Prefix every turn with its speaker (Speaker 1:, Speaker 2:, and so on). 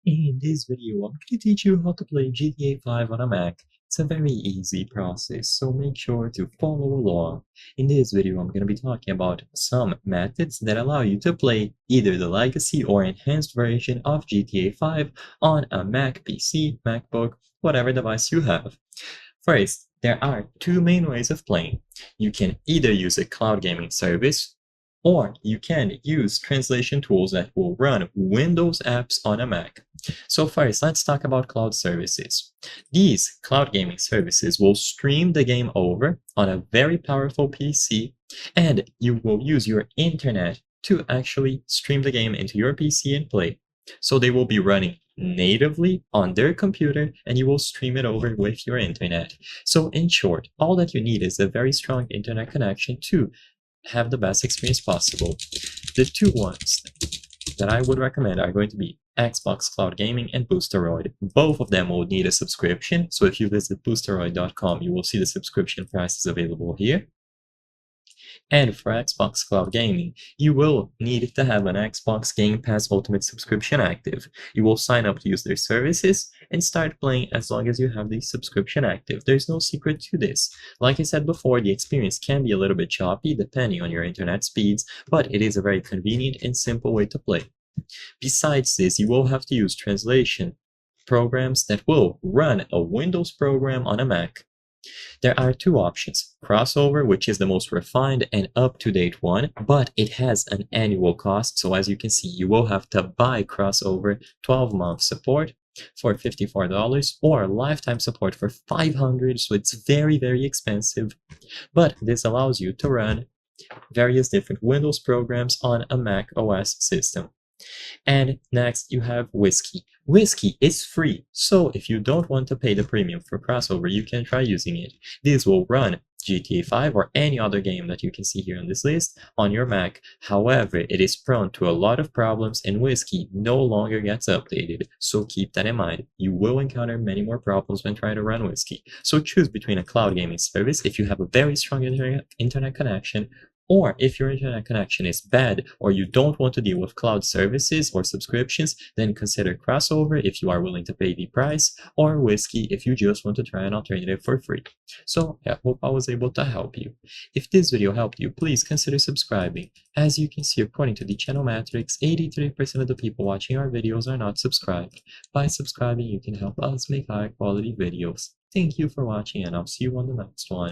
Speaker 1: In this video, I'm going to teach you how to play GTA 5 on a Mac. It's a very easy process, so make sure to follow along. In this video, I'm going to be talking about some methods that allow you to play either the legacy or enhanced version of GTA 5 on a Mac PC, MacBook, whatever device you have. First, there are two main ways of playing. You can either use a cloud gaming service, or you can use translation tools that will run Windows apps on a Mac. So first, let's talk about cloud services. These cloud gaming services will stream the game over on a very powerful PC, and you will use your internet to actually stream the game into your PC and play. So they will be running natively on their computer, and you will stream it over with your internet. So in short, all that you need is a very strong internet connection to have the best experience possible. The two ones that I would recommend are going to be Xbox Cloud Gaming and Boosteroid. Both of them will need a subscription, so if you visit boosteroid.com, you will see the subscription prices available here. And for Xbox Cloud Gaming, you will need to have an Xbox Game Pass Ultimate subscription active. You will sign up to use their services and start playing as long as you have the subscription active. There's no secret to this. Like I said before, the experience can be a little bit choppy depending on your internet speeds, but it is a very convenient and simple way to play. Besides this, you will have to use translation programs that will run a Windows program on a Mac. There are two options: Crossover, which is the most refined and up-to-date one, but it has an annual cost, so as you can see, you will have to buy Crossover 12-month support for $54 or lifetime support for $500, so it's very, very expensive. But this allows you to run various different Windows programs on a Mac OS system. And next you have Whiskey. Whiskey is free, so if you don't want to pay the premium for Crossover, you can try using it. This will run GTA 5 or any other game that you can see here on this list on your Mac. However, it is prone to a lot of problems and Whiskey no longer gets updated, so keep that in mind. You will encounter many more problems when trying to run Whiskey. So choose between a cloud gaming service if you have a very strong internet connection, or if your internet connection is bad or you don't want to deal with cloud services or subscriptions, then consider Crossover if you are willing to pay the price, or Whiskey if you just want to try an alternative for free. So I hope I was able to help you. If this video helped you, please consider subscribing. As you can see, according to the channel metrics, 83% of the people watching our videos are not subscribed. By subscribing, you can help us make high quality videos. Thank you for watching, and I'll see you on the next one.